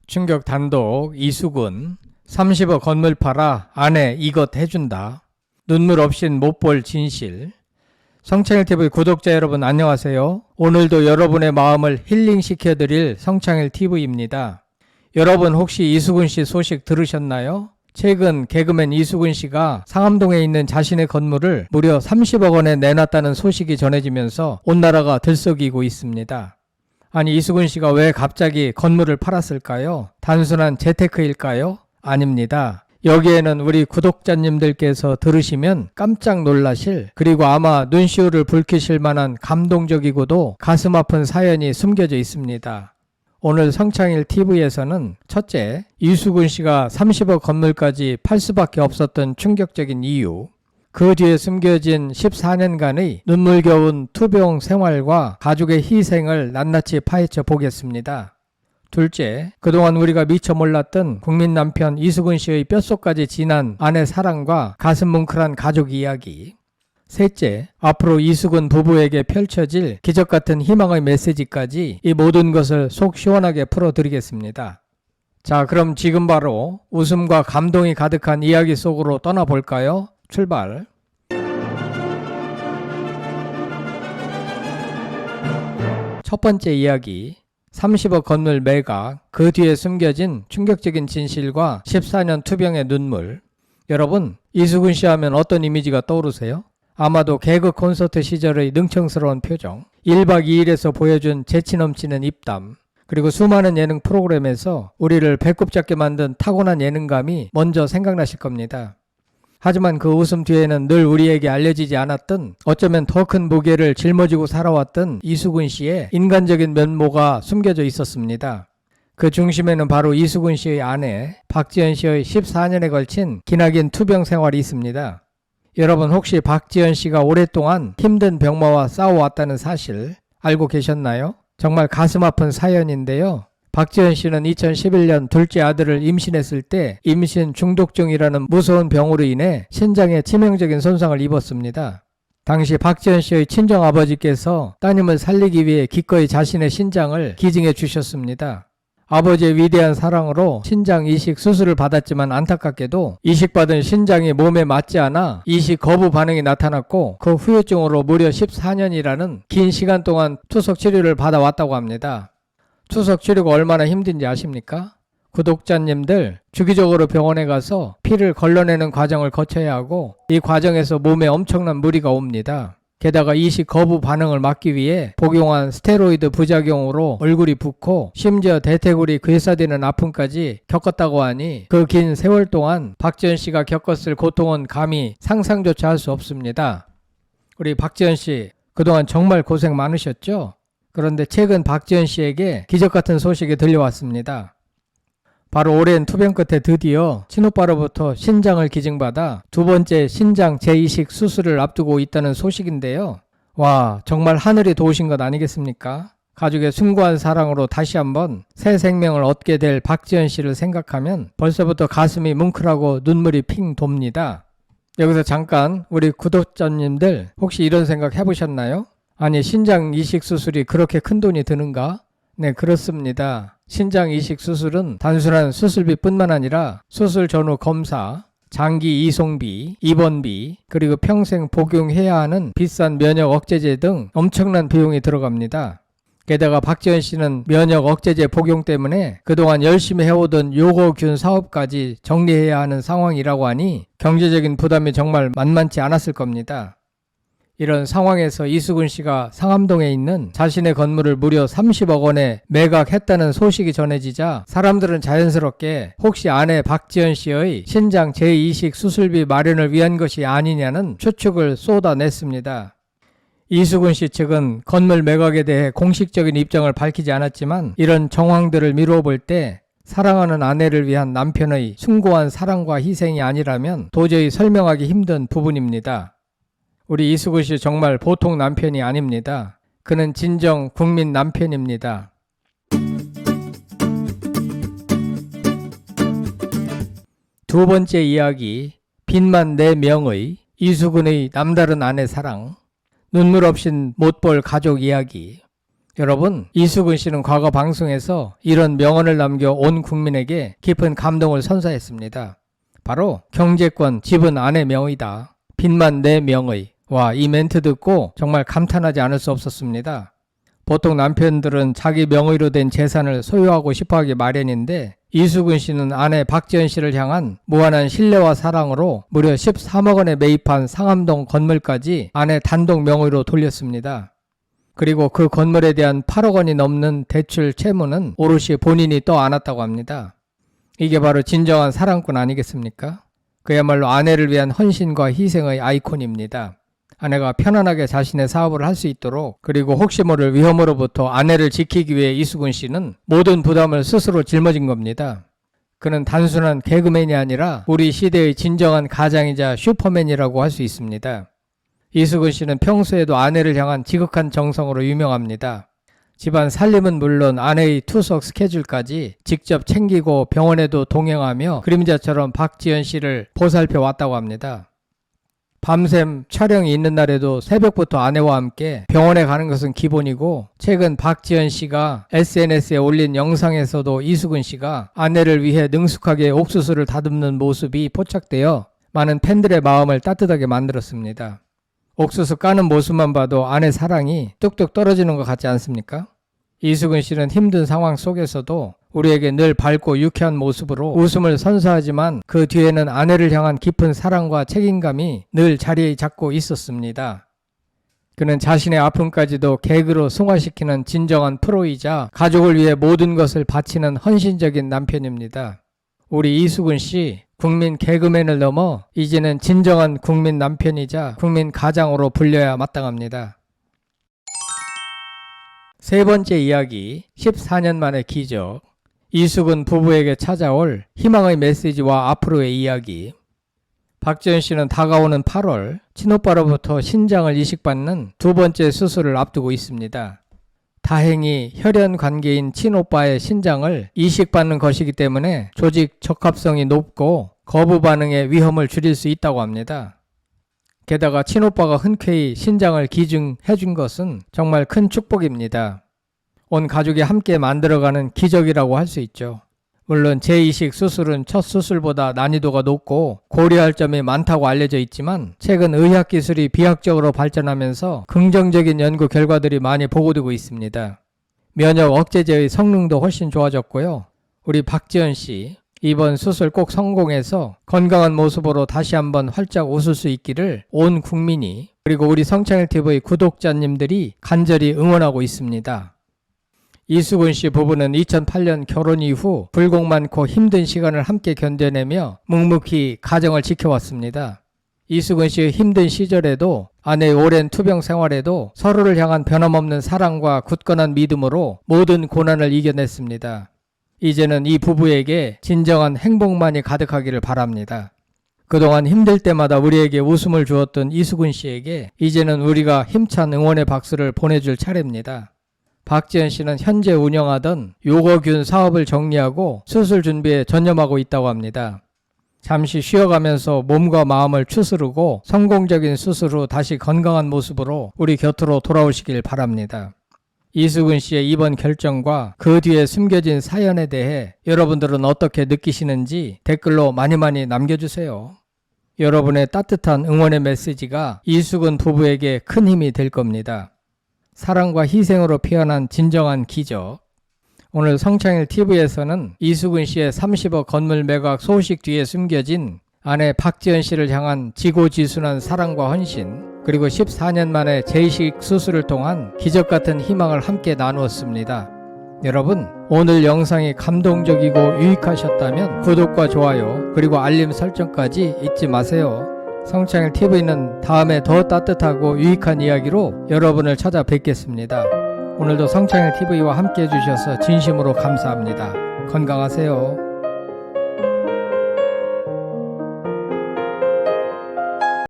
충격 단독 이수근 30억 건물 팔아 아내 이것 해준다. 눈물 없인 못 볼 진실. 성창일TV 구독자 여러분 안녕하세요. 오늘도 여러분의 마음을 힐링시켜드릴 성창일TV입니다. 여러분 혹시 이수근 씨 소식 들으셨나요? 최근 개그맨 이수근 씨가 상암동에 있는 자신의 건물을 무려 30억 원에 내놨다는 소식이 전해지면서 온 나라가 들썩이고 있습니다. 아니 이수근 씨가 왜 갑자기 건물을 팔았을까요? 단순한 재테크일까요? 아닙니다. 여기에는 우리 구독자님들께서 들으시면 깜짝 놀라실, 그리고 아마 눈시울을 붉히실 만한 감동적이고도 가슴 아픈 사연이 숨겨져 있습니다. 오늘 성창일TV에서는 첫째, 이수근 씨가 30억 건물까지 팔 수밖에 없었던 충격적인 이유, 그 뒤에 숨겨진 14년간의 눈물겨운 투병 생활과 가족의 희생을 낱낱이 파헤쳐 보겠습니다. 둘째, 그동안 우리가 미처 몰랐던 국민 남편 이수근 씨의 뼛속까지 진한 아내 사랑과 가슴 뭉클한 가족 이야기. 셋째, 앞으로 이수근 부부에게 펼쳐질 기적같은 희망의 메시지까지 이 모든 것을 속 시원하게 풀어드리겠습니다. 자, 그럼 지금 바로 웃음과 감동이 가득한 이야기 속으로 떠나볼까요? 출발. 첫 번째 이야기, 30억 건물 매각, 그 뒤에 숨겨진 충격적인 진실과 14년 투병의 눈물. 여러분, 이수근 씨 하면 어떤 이미지가 떠오르세요? 아마도 개그 콘서트 시절의 능청스러운 표정, 1박 2일에서 보여준 재치 넘치는 입담, 그리고 수많은 예능 프로그램에서 우리를 배꼽 잡게 만든 타고난 예능감이 먼저 생각나실 겁니다. 하지만 그 웃음 뒤에는 늘 우리에게 알려지지 않았던, 어쩌면 더 큰 무게를 짊어지고 살아왔던 이수근 씨의 인간적인 면모가 숨겨져 있었습니다. 그 중심에는 바로 이수근 씨의 아내 박지연 씨의 14년에 걸친 기나긴 투병 생활이 있습니다. 여러분 혹시 박지연 씨가 오랫동안 힘든 병마와 싸워왔다는 사실 알고 계셨나요? 정말 가슴 아픈 사연인데요. 박지연 씨는 2011년 둘째 아들을 임신했을 때 임신 중독증이라는 무서운 병으로 인해 신장에 치명적인 손상을 입었습니다. 당시 박지연 씨의 친정아버지께서 따님을 살리기 위해 기꺼이 자신의 신장을 기증해 주셨습니다. 아버지의 위대한 사랑으로 신장 이식 수술을 받았지만 안타깝게도 이식받은 신장이 몸에 맞지 않아 이식 거부 반응이 나타났고, 그 후유증으로 무려 14년이라는 긴 시간 동안 투석 치료를 받아왔다고 합니다. 투석 치료가 얼마나 힘든지 아십니까? 구독자님들, 주기적으로 병원에 가서 피를 걸러내는 과정을 거쳐야 하고, 이 과정에서 몸에 엄청난 무리가 옵니다. 게다가 이식 거부 반응을 막기 위해 복용한 스테로이드 부작용으로 얼굴이 붓고 심지어 대퇴골이 괴사되는 아픔까지 겪었다고 하니, 그 긴 세월 동안 박지연 씨가 겪었을 고통은 감히 상상조차 할 수 없습니다. 우리 박지연 씨, 그동안 정말 고생 많으셨죠? 그런데 최근 박지연 씨에게 기적같은 소식이 들려왔습니다. 바로 오랜 투병 끝에 드디어 친오빠로부터 신장을 기증받아 두 번째 신장 재이식 수술을 앞두고 있다는 소식인데요. 와, 정말 하늘이 도우신 것 아니겠습니까? 가족의 숭고한 사랑으로 다시 한번 새 생명을 얻게 될 박지연 씨를 생각하면 벌써부터 가슴이 뭉클하고 눈물이 핑 돕니다. 여기서 잠깐 우리 구독자님들 혹시 이런 생각 해보셨나요? 아니, 신장 이식 수술이 그렇게 큰 돈이 드는가? 네, 그렇습니다. 신장 이식 수술은 단순한 수술비뿐만 아니라 수술 전후 검사, 장기 이송비, 입원비, 그리고 평생 복용해야 하는 비싼 면역 억제제 등 엄청난 비용이 들어갑니다. 게다가 박지연 씨는 면역 억제제 복용 때문에 그동안 열심히 해오던 요거균 사업까지 정리해야 하는 상황이라고 하니 경제적인 부담이 정말 만만치 않았을 겁니다. 이런 상황에서 이수근 씨가 상암동에 있는 자신의 건물을 무려 30억 원에 매각했다는 소식이 전해지자 사람들은 자연스럽게 혹시 아내 박지연 씨의 신장 재이식 수술비 마련을 위한 것이 아니냐는 추측을 쏟아냈습니다. 이수근 씨 측은 건물 매각에 대해 공식적인 입장을 밝히지 않았지만, 이런 정황들을 미루어 볼 때 사랑하는 아내를 위한 남편의 숭고한 사랑과 희생이 아니라면 도저히 설명하기 힘든 부분입니다. 우리 이수근 씨 정말 보통 남편이 아닙니다. 그는 진정 국민 남편입니다. 두 번째 이야기, 빛만 내 명의 이수근의 남다른 아내 사랑. 눈물 없인 못 볼 가족 이야기. 여러분, 이수근 씨는 과거 방송에서 이런 명언을 남겨 온 국민에게 깊은 감동을 선사했습니다. 바로 경제권, 집은 아내 명의다. 빚만 내 명의. 와, 이 멘트 듣고 정말 감탄하지 않을 수 없었습니다. 보통 남편들은 자기 명의로 된 재산을 소유하고 싶어하기 마련인데 이수근 씨는 아내 박지연 씨를 향한 무한한 신뢰와 사랑으로 무려 13억 원에 매입한 상암동 건물까지 아내 단독 명의로 돌렸습니다. 그리고 그 건물에 대한 8억 원이 넘는 대출 채무는 오롯이 본인이 떠안았다고 합니다. 이게 바로 진정한 사랑꾼 아니겠습니까? 그야말로 아내를 위한 헌신과 희생의 아이콘입니다. 아내가 편안하게 자신의 사업을 할 수 있도록, 그리고 혹시 모를 위험으로부터 아내를 지키기 위해 이수근 씨는 모든 부담을 스스로 짊어진 겁니다. 그는 단순한 개그맨이 아니라 우리 시대의 진정한 가장이자 슈퍼맨이라고 할 수 있습니다. 이수근 씨는 평소에도 아내를 향한 지극한 정성으로 유명합니다. 집안 살림은 물론 아내의 투석 스케줄까지 직접 챙기고 병원에도 동행하며 그림자처럼 박지연 씨를 보살펴 왔다고 합니다. 밤샘 촬영이 있는 날에도 새벽부터 아내와 함께 병원에 가는 것은 기본이고, 최근 박지연 씨가 SNS에 올린 영상에서도 이수근 씨가 아내를 위해 능숙하게 옥수수를 다듬는 모습이 포착되어 많은 팬들의 마음을 따뜻하게 만들었습니다. 옥수수 까는 모습만 봐도 아내 사랑이 뚝뚝 떨어지는 것 같지 않습니까? 이수근 씨는 힘든 상황 속에서도 우리에게 늘 밝고 유쾌한 모습으로 웃음을 선사하지만 그 뒤에는 아내를 향한 깊은 사랑과 책임감이 늘 자리에 잡고 있었습니다. 그는 자신의 아픔까지도 개그로 승화시키는 진정한 프로이자 가족을 위해 모든 것을 바치는 헌신적인 남편입니다. 우리 이수근 씨, 국민 개그맨을 넘어 이제는 진정한 국민 남편이자 국민 가장으로 불려야 마땅합니다. 세 번째 이야기, 14년 만의 기적. 이수근 부부에게 찾아올 희망의 메시지와 앞으로의 이야기. 박지연 씨는 다가오는 8월 친오빠로부터 신장을 이식받는 두 번째 수술을 앞두고 있습니다. 다행히 혈연 관계인 친오빠의 신장을 이식받는 것이기 때문에 조직 적합성이 높고 거부 반응의 위험을 줄일 수 있다고 합니다. 게다가 친오빠가 흔쾌히 신장을 기증해 준 것은 정말 큰 축복입니다. 온 가족이 함께 만들어가는 기적이라고 할 수 있죠. 물론 재이식 수술은 첫 수술보다 난이도가 높고 고려할 점이 많다고 알려져 있지만 최근 의학기술이 비약적으로 발전하면서 긍정적인 연구 결과들이 많이 보고되고 있습니다. 면역 억제제의 성능도 훨씬 좋아졌고요. 우리 박지연 씨, 이번 수술 꼭 성공해서 건강한 모습으로 다시 한번 활짝 웃을 수 있기를 온 국민이, 그리고 우리 성창일TV 구독자님들이 간절히 응원하고 있습니다. 이수근 씨 부부는 2008년 결혼 이후 불공 많고 힘든 시간을 함께 견뎌내며 묵묵히 가정을 지켜왔습니다. 이수근 씨의 힘든 시절에도 아내의 오랜 투병 생활에도 서로를 향한 변함없는 사랑과 굳건한 믿음으로 모든 고난을 이겨냈습니다. 이제는 이 부부에게 진정한 행복만이 가득하기를 바랍니다. 그동안 힘들 때마다 우리에게 웃음을 주었던 이수근 씨에게 이제는 우리가 힘찬 응원의 박수를 보내줄 차례입니다. 박지연 씨는 현재 운영하던 요거균 사업을 정리하고 수술 준비에 전념하고 있다고 합니다. 잠시 쉬어가면서 몸과 마음을 추스르고 성공적인 수술 후 다시 건강한 모습으로 우리 곁으로 돌아오시길 바랍니다. 이수근 씨의 이번 결정과 그 뒤에 숨겨진 사연에 대해 여러분들은 어떻게 느끼시는지 댓글로 많이 남겨주세요. 여러분의 따뜻한 응원의 메시지가 이수근 부부에게 큰 힘이 될 겁니다. 사랑과 희생으로 피어난 진정한 기적. 오늘 성창일TV에서는 이수근 씨의 30억 건물 매각 소식 뒤에 숨겨진 아내 박지연 씨를 향한 지고지순한 사랑과 헌신, 그리고 14년 만에 재이식 수술을 통한 기적같은 희망을 함께 나누었습니다. 여러분, 오늘 영상이 감동적이고 유익하셨다면 구독과 좋아요 그리고 알림 설정까지 잊지 마세요. 성창일TV는 다음에 더 따뜻하고 유익한 이야기로 여러분을 찾아뵙겠습니다. 오늘도 성창일TV와 함께 해주셔서 진심으로 감사합니다. 건강하세요.